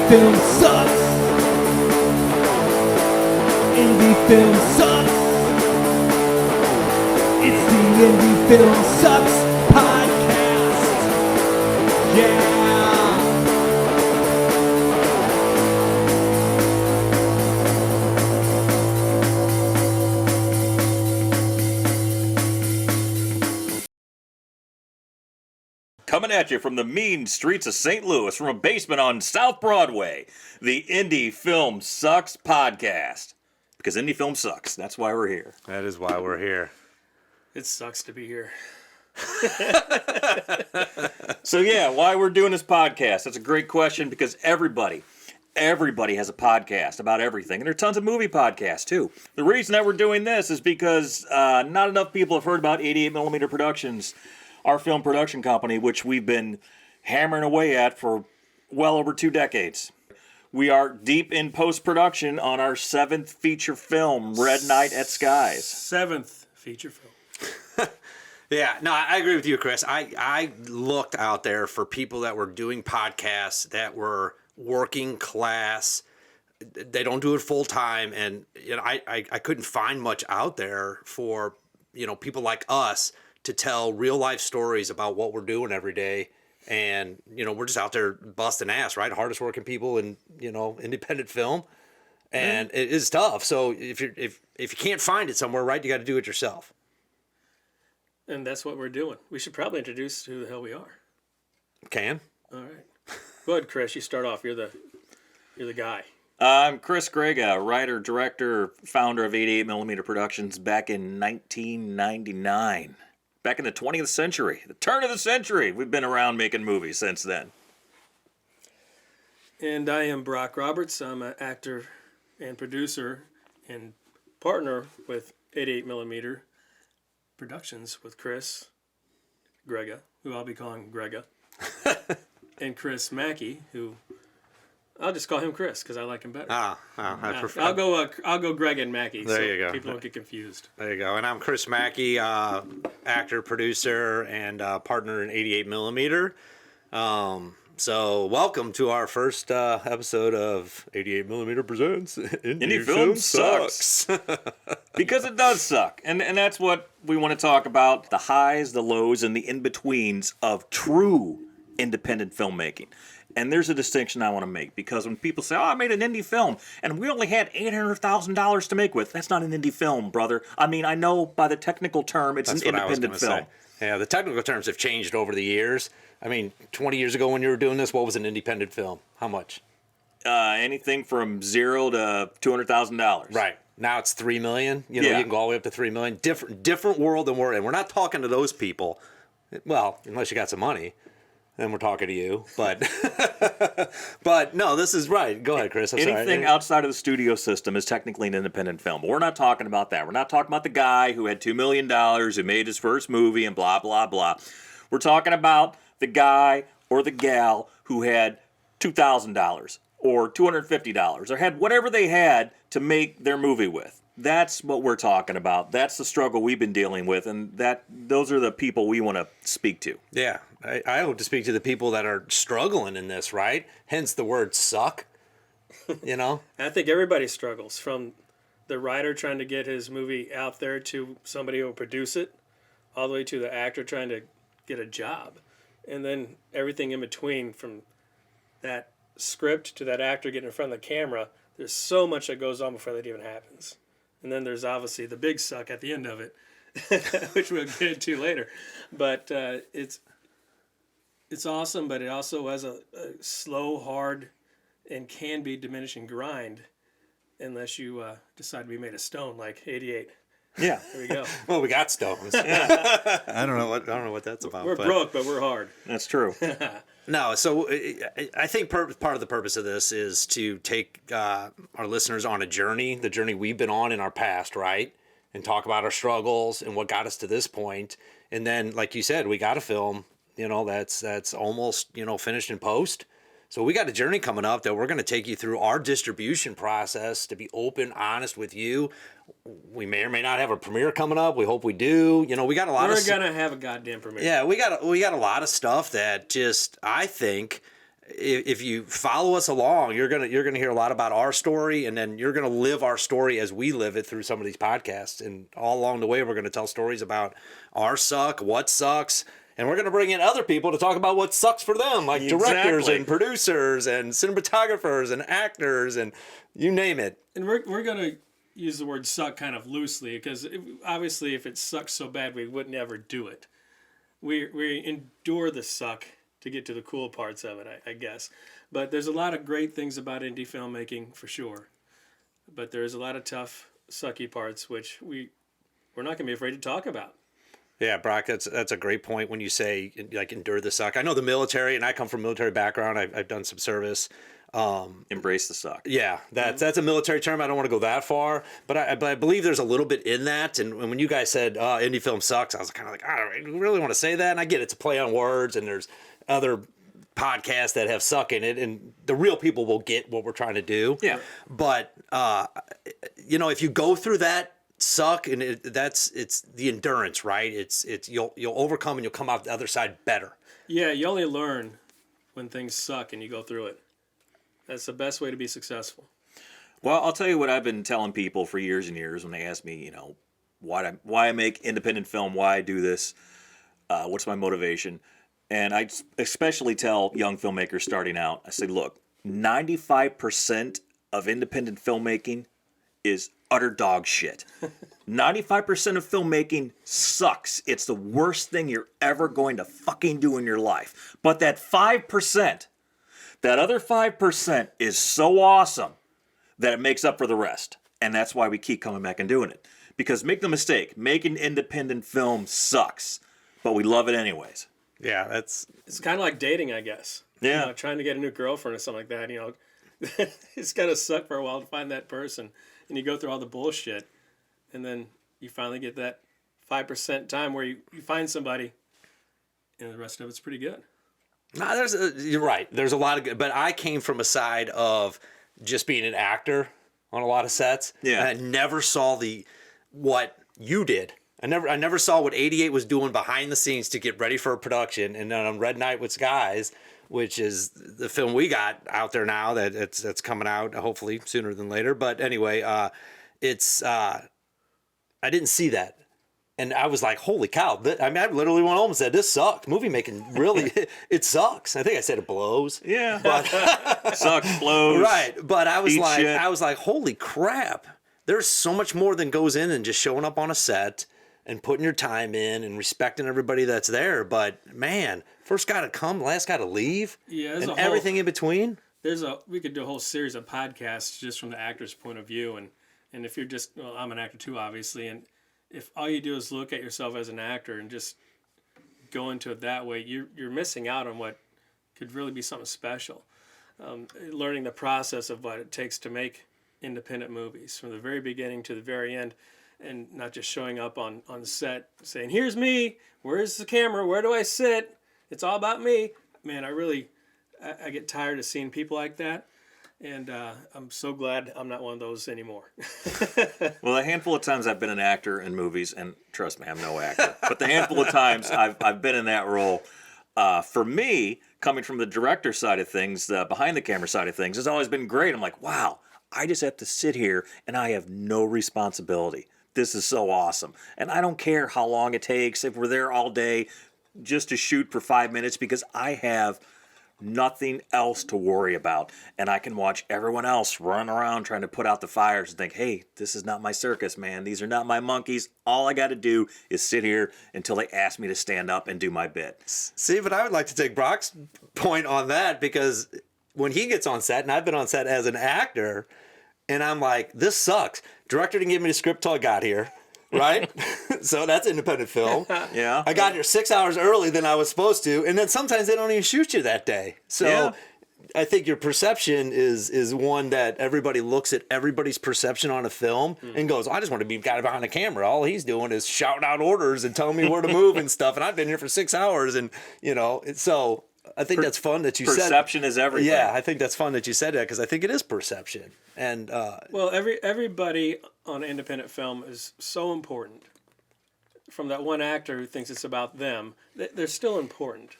film sucks. Indie film sucks. It's the Indie Film Sucks podcast. Yeah. Coming at you from the mean streets of St. Louis, from a basement on South Broadway, the Indie Film Sucks podcast. Because indie film sucks. That's why we're here. That is why we're here. It sucks to be here. So yeah, why we're doing this podcast? That's a great question because everybody has a podcast about everything. And there are tons of movie podcasts too. The reason that we're doing this is because not enough people have heard about 88mm Productions, our film production company, which we've been hammering away at for well over 2 decades. We are deep in post-production on our 7th feature film, Red Night at Skies. 7th feature film. Yeah, no, I agree with you, Chris. I looked out there for people that were doing podcasts that were working class. They don't do it full time, and I couldn't find much out there for people like us to tell real life stories about what we're doing every day. And we're just out there busting ass, right? Hardest working people in independent film, and it is tough. So if you can't find it somewhere, right, you got to do it yourself. And that's what we're doing. We should probably introduce who the hell we are. Can? All right. Go ahead, Chris. You start off. You're the guy. I'm Chris Grega, writer, director, founder of 88mm Productions back in 1999. Back in the 20th century, the turn of the century. We've been around making movies since then. And I am Brock Roberts. I'm an actor and producer and partner with 88mm Productions with Chris Grega, who I'll be calling Grega, and Chris Mackey, who I'll just call him Chris because I like him better. I prefer. I'll go Greg and Mackey. There so you go. People don't get confused. There you go. And I'm Chris Mackey, actor, producer, and partner in 88mm. So welcome to our first episode of 88mm Presents Indie Film Sucks. Because it does suck. And that's what we want to talk about. The highs, the lows, and the in-betweens of true independent filmmaking. And there's a distinction I want to make, because when people say, I made an indie film, and we only had $800,000 to make with, that's not an indie film, brother. I mean, I know by the technical term, it's an independent film. Yeah, the technical terms have changed over the years. I mean, 20 years ago when you were doing this, what was an independent film? How much? Anything from $0 to $200,000. Right. Now it's $3 million. You Yeah. can go all the way up to $3 million. Different world than we're in. We're not talking to those people. Well, unless you got some money. Then we're talking to you, but no, this is right. Go ahead, Chris. Anything outside of the studio system is technically an independent film. But we're not talking about that. We're not talking about the guy who had $2 million, who made his first movie and blah, blah, blah. We're talking about the guy or the gal who had $2,000 or $250 or had whatever they had to make their movie with. That's what we're talking about. That's the struggle we've been dealing with, and those are the people we want to speak to. Yeah, I hope to speak to the people that are struggling in this, right? Hence the word suck, I think everybody struggles, from the writer trying to get his movie out there to somebody who will produce it, all the way to the actor trying to get a job. And then everything in between, from that script to that actor getting in front of the camera, there's so much that goes on before that even happens. And then there's obviously the big suck at the end of it, which we'll get into later. But it's awesome, but it also has a slow, hard, and can be diminishing grind unless you decide to be made of stone like 88. Yeah. There we go. Well, we got stones. I don't know what that's about. We're broke, but we're hard. That's true. No, so I think part of the purpose of this is to take our listeners on a journey, the journey we've been on in our past, right? And talk about our struggles and what got us to this point. And then, like you said, we got a film, that's almost, finished in post. So we got a journey coming up that we're going to take you through our distribution process to be open, honest with you. We may or may not have a premiere coming up. We hope we do. We got a lot We're going to have a goddamn premiere. Yeah, we got a lot of stuff that just, I think, if you follow us along, you're gonna hear a lot about our story, and then you're gonna live our story as we live it through some of these podcasts. And all along the way, we're gonna tell stories about our suck, what sucks, and we're gonna bring in other people to talk about what sucks for them, like directors Exactly. and producers and cinematographers and actors and you name it. And we're gonna use the word suck kind of loosely because obviously if it sucks so bad we would never do it. We endure the suck to get to the cool parts of it, I guess. But there's a lot of great things about indie filmmaking for sure. But there's a lot of tough, sucky parts which we're not going to be afraid to talk about. Yeah, Brock, that's a great point when you say like endure the suck. I know the military, and I come from a military background. I've done some service. Embrace the suck. Yeah, that's a military term. I don't want to go that far, but I believe there's a little bit in that. And when you guys said indie film sucks, I was kind of like, I don't really want to say that. And I get it's a play on words, and there's other podcasts that have suck in it, and the real people will get what we're trying to do. Yeah. But if you go through that suck, and it's the endurance, right? It's you'll overcome and you'll come out the other side better. Yeah, you only learn when things suck and you go through it. That's the best way to be successful. Well, I'll tell you what I've been telling people for years and years when they ask me, why I make independent film, why I do this, what's my motivation. And I especially tell young filmmakers starting out, I say, look, 95% of independent filmmaking is utter dog shit. 95% of filmmaking sucks. It's the worst thing you're ever going to fucking do in your life. But that 5%, that other 5% is so awesome that it makes up for the rest. And that's why we keep coming back and doing it. Because make no mistake, making independent film sucks, but we love it anyways. Yeah, It's kind of like dating, I guess. Yeah. Trying to get a new girlfriend or something like that, it's got to suck for a while to find that person. And you go through all the bullshit, and then you finally get that 5% time where you find somebody, and the rest of it's pretty good. No, you're right. There's a lot of good, but I came from a side of just being an actor on a lot of sets. Yeah. And I never saw what you did. I never saw what 88 was doing behind the scenes to get ready for a production. And then on Red Night with Skies, which is the film we got out there now that's coming out hopefully sooner than later. But anyway, I didn't see that. And I was like, holy cow. I literally went home and said, this sucks. Movie making really, it sucks. I think I said it blows. Yeah. Sucks, blows. Right. But I was Eat like, shit. holy crap. There's so much more than goes in than just showing up on a set and putting your time in and respecting everybody that's there. But man, first got to come, last got to leave. Yeah, and everything in between. We could do a whole series of podcasts just from the actor's point of view. And if you're I'm an actor too, obviously. And if all you do is look at yourself as an actor and just go into it that way, you're missing out on what could really be something special. Learning the process of what it takes to make independent movies from the very beginning to the very end, and not just showing up on set saying, here's me, where's the camera, where do I sit, it's all about me. Man, I get tired of seeing people like that, and I'm so glad I'm not one of those anymore. Well, a handful of times I've been an actor in movies, and trust me, I'm no actor, but the handful of times I've been in that role, for me, coming from the director side of things, the behind the camera side of things, has always been great. I'm like, wow, I just have to sit here and I have no responsibility. This is so awesome. And I don't care how long it takes, if we're there all day just to shoot for 5 minutes, because I have nothing else to worry about. And I can watch everyone else run around trying to put out the fires and think, hey, this is not my circus, man. These are not my monkeys. All I got to do is sit here until they ask me to stand up and do my bit. See, but I would like to take Brock's point on that, because when he gets on set, and I've been on set as an actor, and I'm like, this sucks. Director didn't give me the script till I got here, right? So that's independent film. Yeah. I got here 6 hours early than I was supposed to, and then sometimes they don't even shoot you that day. So Yeah. I think your perception is one that everybody looks at everybody's perception on a film and goes, I just want to be a guy behind the camera. All he's doing is shouting out orders and telling me where to move and stuff, and I've been here for 6 hours, and so I think that's fun that you said. Perception is everything. Yeah, I think that's fun that you said that, because I think it is perception. And Well, everybody on independent film is so important. From that one actor who thinks it's about them, they're still important.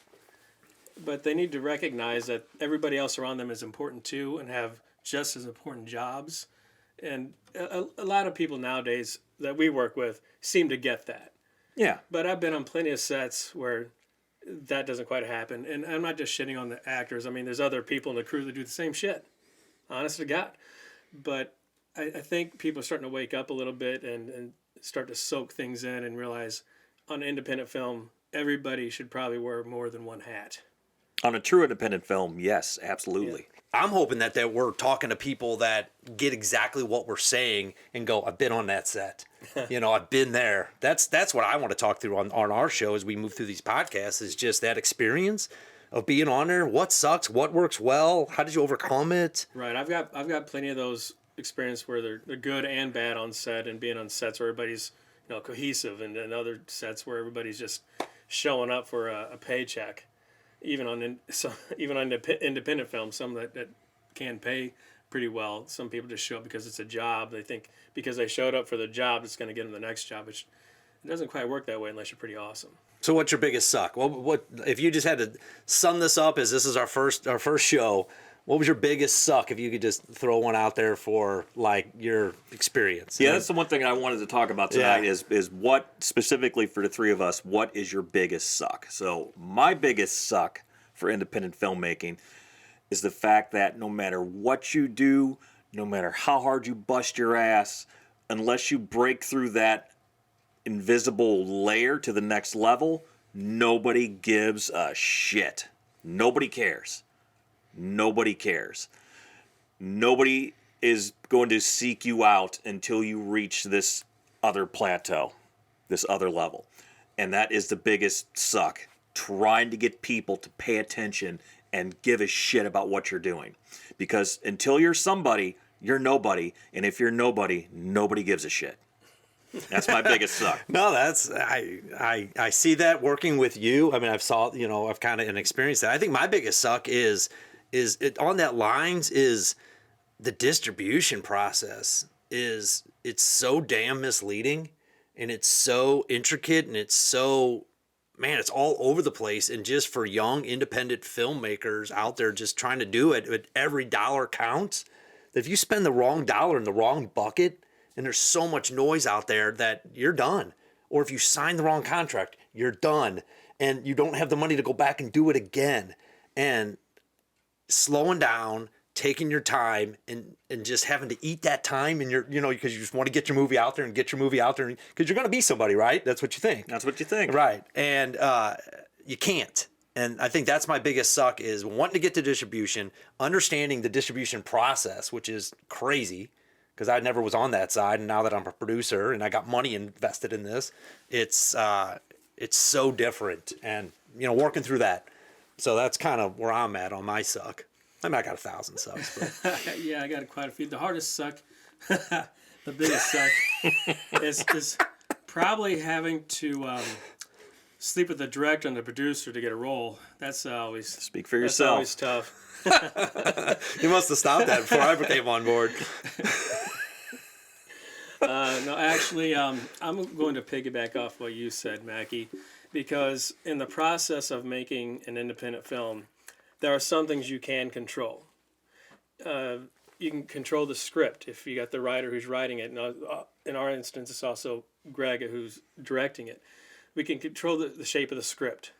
but they need to recognize that everybody else around them is important too and have just as important jobs. And a lot of people nowadays that we work with seem to get that. Yeah. But I've been on plenty of sets where that doesn't quite happen. And I'm not just shitting on the actors. I mean, there's other people in the crew that do the same shit. Honest to God. But I think people are starting to wake up a little bit and start to soak things in and realize on independent film, everybody should probably wear more than one hat. On a true independent film, yes, absolutely. I'm hoping that we're talking to people that get exactly what we're saying and go, I've been on that set. I've been there. That's what I want to talk through on our show as we move through these podcasts, is just that experience of being on there. What sucks? What works well? How did you overcome it? Right. I've got plenty of those experiences where they're good and bad on set, and being on sets where everybody's cohesive, and other sets where everybody's just showing up for a paycheck. Even on independent films, some that can pay pretty well, some people just show up because it's a job. They think because they showed up for the job, it's going to get them the next job, which it doesn't quite work that way unless you're pretty awesome. So what's your biggest suck? What if you just had to sum this up as this is our first show? What was your biggest suck, if you could just throw one out there for like your experience? Yeah, that's the one thing I wanted to talk about tonight is what, specifically for the three of us, what is your biggest suck? So my biggest suck for independent filmmaking is the fact that no matter what you do, no matter how hard you bust your ass, unless you break through that invisible layer to the next level, nobody gives a shit. Nobody cares. Nobody cares. Nobody is going to seek you out until you reach this other plateau, this other level. And that is the biggest suck, trying to get people to pay attention and give a shit about what you're doing. Because until you're somebody, you're nobody. And if you're nobody, nobody gives a shit. That's my biggest suck. No, that's I see that working with you. I mean, I've kind of experienced that. I think my biggest suck is it on that lines is the distribution process. It's so damn misleading, and it's so intricate, and it's so, man, it's all over the place. And just for young independent filmmakers out there just trying to do it, but every dollar counts. That if you spend the wrong dollar in the wrong bucket, and there's so much noise out there, that you're done. Or if you sign the wrong contract, you're done. And you don't have the money to go back and do it again. And slowing down, taking your time, and just having to eat that time, and because you just want to get your movie out there and get your movie out there, because you're going to be somebody, right? That's what you think. That's what you think. Right. And you can't. And I think that's my biggest suck, is wanting to get to distribution, understanding the distribution process, which is crazy, because I never was on that side. And now that I'm a producer and I got money invested in this, it's so different, and working through that. So that's kind of where I'm at on my suck. I mean, I got 1,000 sucks. But. Yeah, I got quite a few. The hardest suck, the biggest suck, is probably having to sleep with the director and the producer to get a role. That's always... Speak for yourself. That's always tough. You must have stopped that before I came on board. No, actually, I'm going to piggyback off what you said, Mackie, because in the process of making an independent film, there are some things you can control. You can control the script if you got the writer who's writing it. And in our instance, it's also Greg who's directing it. We can control the shape of the script.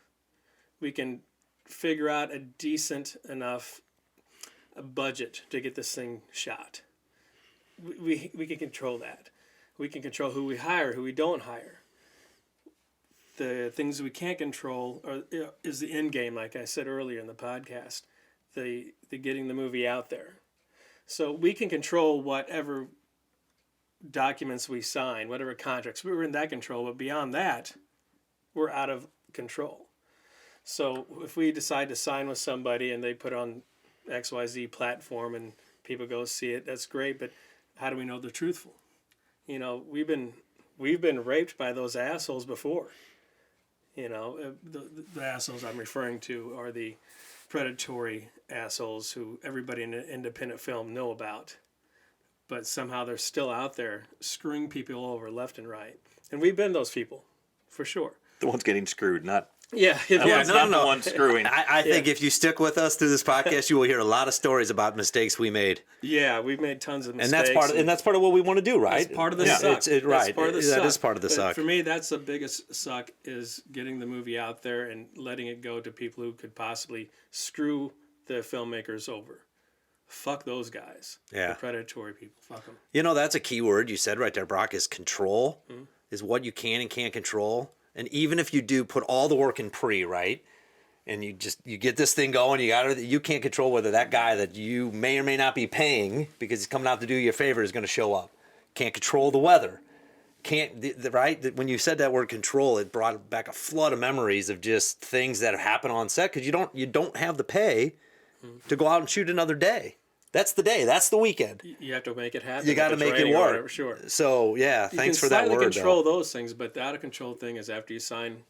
We can figure out a decent enough budget to get this thing shot. We can control that. We can control who we hire, who we don't hire. The things we can't control is the end game, like I said earlier in the podcast, the getting the movie out there. So we can control whatever documents we sign, whatever contracts. We're in that control, but beyond that, we're out of control. So if we decide to sign with somebody and they put on XYZ platform and people go see it, that's great, but how do we know they're truthful? We've been raped by those assholes before. The assholes I'm referring to are the predatory assholes who everybody in independent film know about. But somehow they're still out there screwing people over left and right. And we've been those people, for sure. The ones getting screwed, not Yeah, That's not the one screwing. I think if you stick with us through this podcast, you will hear a lot of stories about mistakes we made. yeah, we've made tons of mistakes. And that's part of what we want to do, right? That's part of the Yeah. suck. It's right. That's part of the That suck. is part of the But suck. For me, that's the biggest suck, is getting the movie out there and letting it go to people who could possibly screw the filmmakers over. Fuck those guys. Yeah. The predatory people. Fuck them. You know, that's a key word you said right there, Brock, is control, is what you can and can't control. And even if you do put all the work in pre, right? And you get this thing going, you can't control whether that guy that you may or may not be paying because he's coming out to do you a favor is going to show up. Can't control the weather. Right? When you said that word control, it brought back a flood of memories of just things that happen on set because you don't have the pay to go out and shoot another day. That's the day. That's the weekend. You have to make it happen. You got to with the make it training or work. whatever, sure. So yeah, thanks for that You can word. slightly control though. those things, but the out of control thing is after you sign.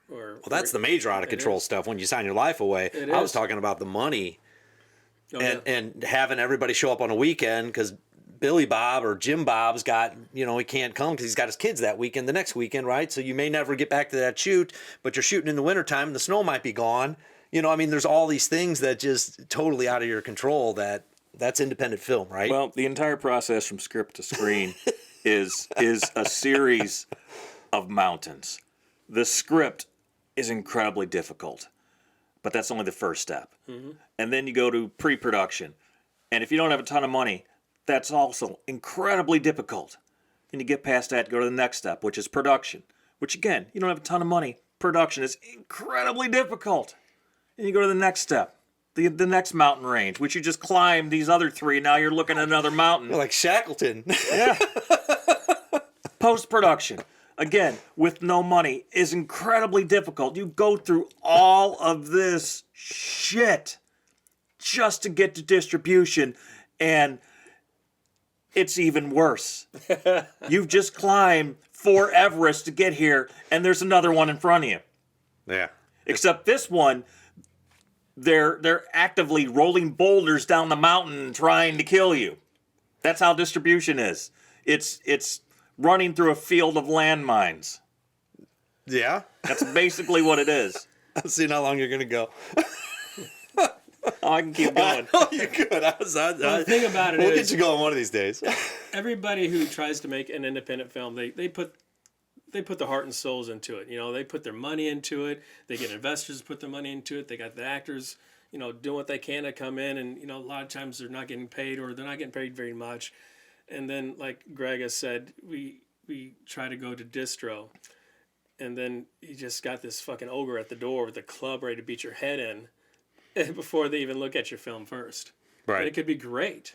Well, That's the major out of control stuff when you sign your life away. It I was is. talking about the money Oh, and having everybody show up on a weekend because Billy Bob or Jim Bob's got, he can't come because he's got his kids that weekend, the next weekend, right? So you may never get back to that shoot, but you're shooting in the wintertime and the snow might be gone. There's all these things that just totally out of your control that's independent film, right? Well, the entire process from script to screen is a series of mountains. The script is incredibly difficult, but that's only the first step. Mm-hmm. And then you go to pre-production. And if you don't have a ton of money, that's also incredibly difficult. And you get past that, go to the next step, which is production. Which again, you don't have a ton of money. Production is incredibly difficult. And you go to the next step, the next mountain range, which you just climbed these other three. Now you're looking at another mountain. You're like Shackleton. Yeah. Post-production, again, with no money, is incredibly difficult. You go through all of this shit just to get to distribution, and it's even worse. You've just climbed 4 Everests to get here, and there's another one in front of you. Yeah. Except this one, they're actively rolling boulders down the mountain trying to kill you. That's how distribution is. It's running through a field of landmines. Yeah. That's basically what it is. I'm seeing how long you're going to go. Oh, I can keep going. Oh, you're good. The thing about it we'll is, get you going one of these days. everybody who tries to make an independent film, they put the heart and souls into it. They put their money into it. They get investors to put their money into it. They got the actors, doing what they can to come in, and a lot of times they're not getting paid, or they're not getting paid very much. And then, like Greg has said, we try to go to distro, and then you just got this fucking ogre at the door with a club ready to beat your head in before they even look at your film first. Right. And it could be great.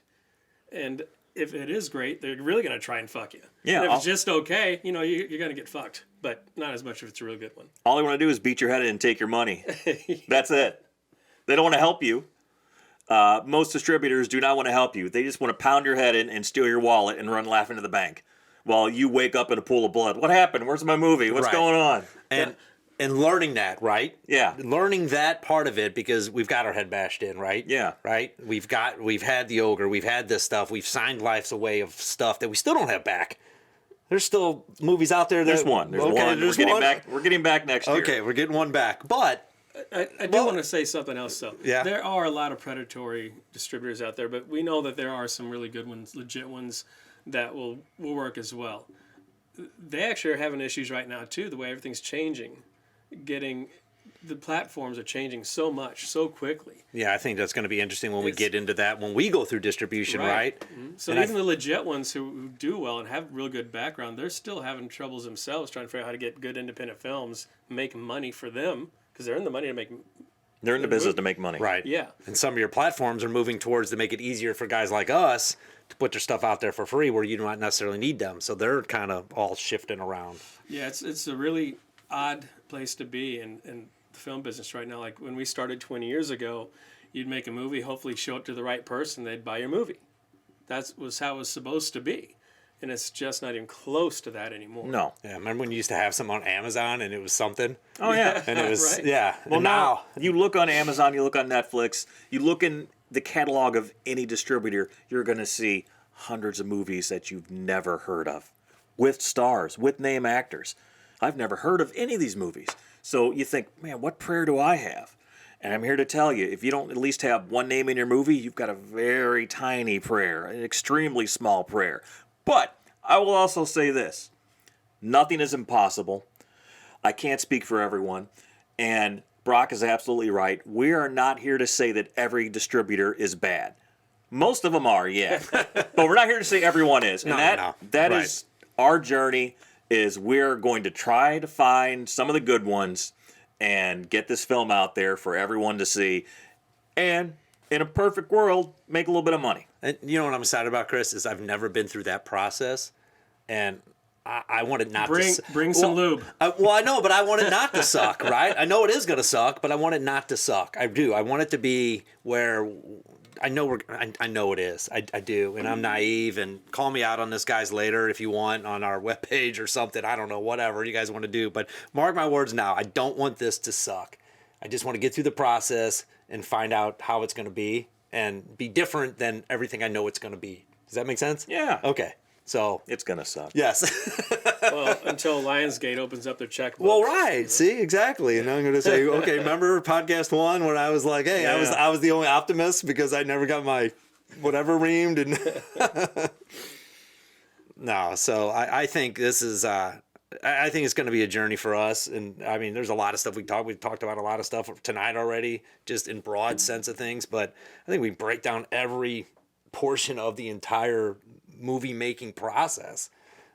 And if it is great, they're really going to try and fuck you. Yeah, And if I'll- it's just okay, you're going to get fucked. But not as much if it's a real good one. All they want to do is beat your head in and take your money. That's it. They don't want to help you. Most distributors do not want to help you. They just want to pound your head in and steal your wallet and run laughing to the bank while you wake up in a pool of blood. What happened? Where's my movie? What's Right. going on? And learning that, right? Yeah. Learning that part of it because we've got our head bashed in, right? Yeah. Right? We've had the ogre, we've had this stuff, we've signed lives away of stuff that we still don't have back. There's still movies out there that There's one. There's one. There's We're getting one. back. We're getting back next year. Okay, we're getting one back. But I do want to say something else, though. Yeah. There are a lot of predatory distributors out there, but we know that there are some really good ones, legit ones, that will work as well. They actually are having issues right now, too, the way everything's changing. The platforms are changing so much, so quickly. yeah, I think that's going to be interesting when we get into that, when we go through distribution, right? Mm-hmm. So And even the legit ones who do well and have real good background, they're still having troubles themselves trying to figure out how to get good independent films, make money for them, because they're in the money to make. They're in the business to make money. Right. Yeah. And some of your platforms are moving towards to make it easier for guys like us to put their stuff out there for free where you don't necessarily need them. So they're kind of all shifting around. Yeah, it's a really odd place to be in the film business right now. Like when we started 20 years ago, you'd make a movie, hopefully show it to the right person, they'd buy your movie. That was how it was supposed to be. And it's just not even close to that anymore. No. Yeah, remember when you used to have some on Amazon and it was something? Oh yeah. And it was, Right. yeah. Well, and now you look on Amazon, you look on Netflix, you look in the catalog of any distributor, you're going to see hundreds of movies that you've never heard of, with stars, with name actors. I've never heard of any of these movies. So you think, man, what prayer do I have? And I'm here to tell you, if you don't at least have one name in your movie, you've got a very tiny prayer, an extremely small prayer. But I will also say this, nothing is impossible. I can't speak for everyone. And Brock is absolutely right. We are not here to say that every distributor is bad. Most of them are, yeah. But we're not here to say everyone is. And that Right. is our journey, is we're going to try to find some of the good ones and get this film out there for everyone to see. And in a perfect world, make a little bit of money. And you know what I'm excited about, Chris, is I've never been through that process, and I want it not to Bring some lube. I know, but I want it not to suck, right? I know it is going to suck, but I want it not to suck. I do. I want it to be where I know I know it is. I do, and I'm naive. And call me out on this, guys, later if you want on our webpage or something. I don't know, whatever you guys want to do. But mark my words now. I don't want this to suck. I just want to get through the process and find out how it's going to be and be different than everything I know it's going to be. Does that make sense? Yeah. Okay. So It's going to suck. yes. Well, until Lionsgate opens up their checkbook. Well, right. See, exactly. And I'm going to say, okay, remember podcast 1 when I was like, hey, Yeah. I was the only optimist because I never got my whatever reamed and no. So I think this is I think it's going to be a journey for us. And I mean, there's a lot of stuff we talked about a lot of stuff tonight already, just in broad sense of things. But I think we break down every portion of the entire movie making process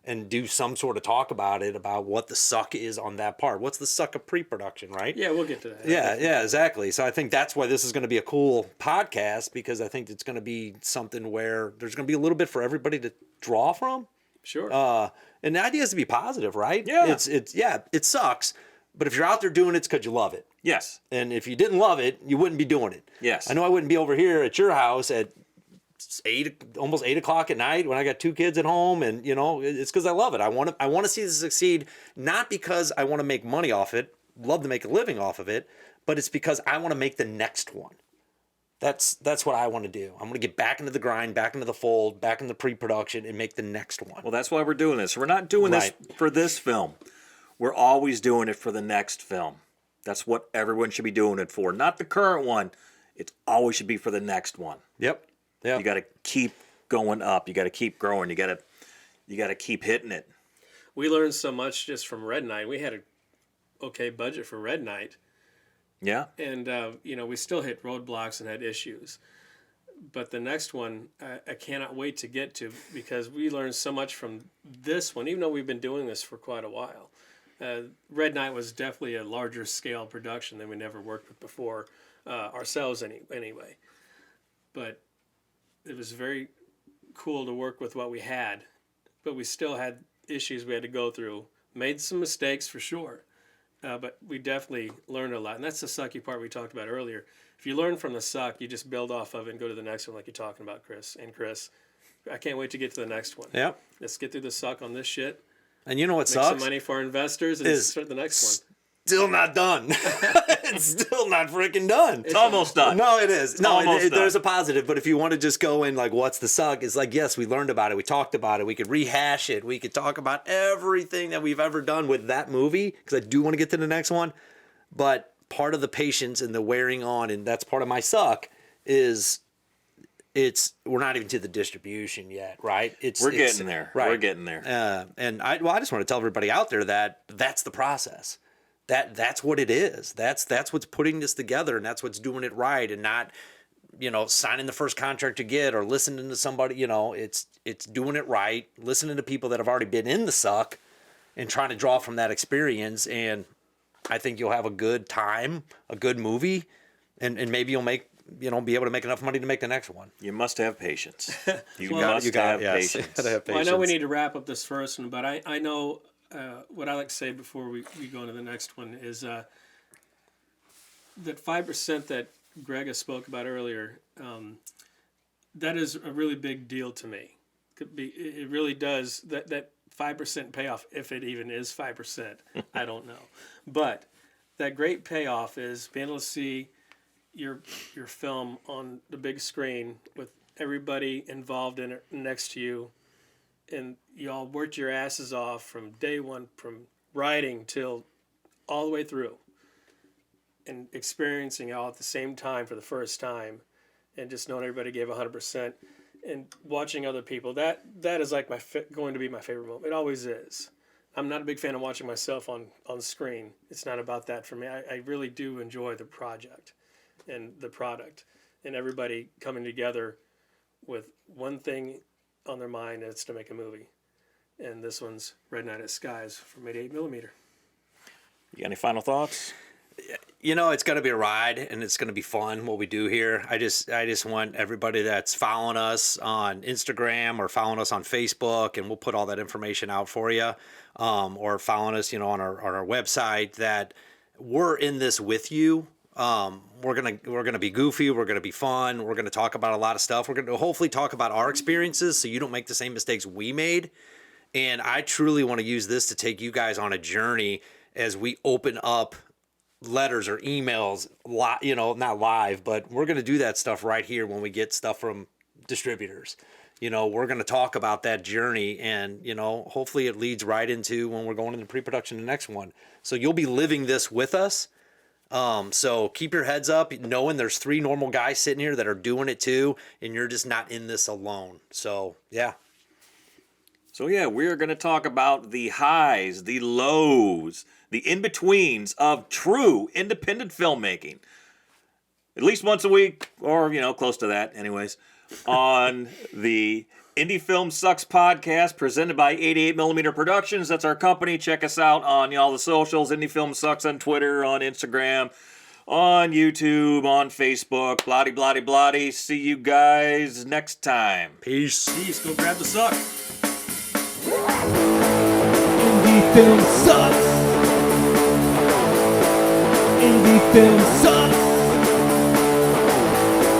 and do some sort of talk about it, about what the suck is on that part. What's the suck of pre-production, right? Yeah, we'll get to that. Yeah, exactly. So I think that's why this is going to be a cool podcast, because I think it's going to be something where there's going to be a little bit for everybody to draw from. Sure. And the idea is to be positive, right? Yeah. It sucks, but if you're out there doing it, it's because you love it. Yes. And if you didn't love it, you wouldn't be doing it. Yes. I know I wouldn't be over here at your house at almost 8 o'clock at night when I got 2 kids at home, and it's because I love it. I want to see this succeed, not because I want to make money off it, love to make a living off of it, but it's because I want to make the next one. That's what I want to do. I'm going to get back into the grind, back into the fold, back into pre-production, and make the next one. Well, that's why we're doing this. We're not doing this for this film. We're always doing it for the next film. That's what everyone should be doing it for. Not the current one. It always should be for the next one. Yep. You got to keep going up. You got to keep growing. You got to keep hitting it. We learned so much just from Red Knight. We had a okay budget for Red Knight. Yeah. And, we still hit roadblocks and had issues. But the next one, I cannot wait to get to, because we learned so much from this one, even though we've been doing this for quite a while. Red Knight was definitely a larger scale production than we never worked with before, ourselves anyway. But it was very cool to work with what we had. But we still had issues we had to go through. Made some mistakes for sure. But we definitely learned a lot. And that's the sucky part we talked about earlier. If you learn from the suck, you just build off of it and go to the next one like you're talking about, Chris. And Chris, I can't wait to get to the next one. Yep. Let's get through the suck on this shit. And you know what Make sucks? some money for our investors and start the next one. Still not done. It's still not freaking done. It's almost done. No, it is. No, almost done. there's a positive. But if you want to just go in like, what's the suck? It's like, yes, we learned about it. We talked about it. We could rehash it. We could talk about everything that we've ever done with that movie, because I do want to get to the next one. But part of the patience and the wearing on, and that's part of my suck, is we're not even to the distribution yet, right? We're getting there. Right. We're getting there. And I just want to tell everybody out there that that's the process. That's what it is. That's what's putting this together, and that's what's doing it right, and not, signing the first contract you get or listening to somebody. It's doing it right, listening to people that have already been in the suck, and trying to draw from that experience. And I think you'll have a good time, a good movie, and maybe you'll make be able to make enough money to make the next one. You must have patience. You Well, must you got- have yes. patience. Gotta have Well, I know patience. we need to wrap up this first one, but I know what I like to say before we go into the next one is that 5% that Greg has spoke about earlier, that is a really big deal to me. It really does. That 5% payoff, if it even is 5%, I don't know. But that great payoff is being able to see your film on the big screen with everybody involved in it next to you, and y'all worked your asses off from day one, from writing till all the way through and experiencing it all at the same time for the first time, and just knowing everybody gave 100% and watching other people, that is like going to be my favorite moment. It always is. I'm not a big fan of watching myself on screen. It's not about that for me. I really do enjoy the project and the product and everybody coming together with one thing on their mind, and it's to make a movie. And this one's Red Night at Skies from 88mm. You got any final thoughts? You know, it's going to be a ride, and it's going to be fun what we do here. I just want everybody that's following us on Instagram or following us on Facebook, and we'll put all that information out for you, or following us, you know, on our website, that we're in this with you. We're gonna be goofy. We're gonna be fun. We're gonna talk about a lot of stuff. We're gonna hopefully talk about our experiences, so you don't make the same mistakes we made. And I truly want to use this to take you guys on a journey as we open up letters or emails, you know, not live, but we're going to do that stuff right here when we get stuff from distributors. You know, we're going to talk about that journey, and, you know, hopefully it leads right into when we're going into pre-production the next one. So you'll be living this with us. So keep your heads up, knowing there's 3 normal guys sitting here that are doing it too, and you're just not in this alone. So, yeah. So yeah, we're going to talk about the highs, the lows, the in-betweens of true independent filmmaking. At least once a week, or, you know, close to that anyways, on the Indie Film Sucks podcast presented by 88mm Productions. That's our company. Check us out on all the socials. Indie Film Sucks on Twitter, on Instagram, on YouTube, on Facebook. Blotty, blotty, blotty. See you guys next time. Peace. Peace. Go grab the suck. Indie Film Sucks. Indie Film Sucks.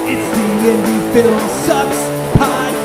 It's the Indie Film Sucks podcast.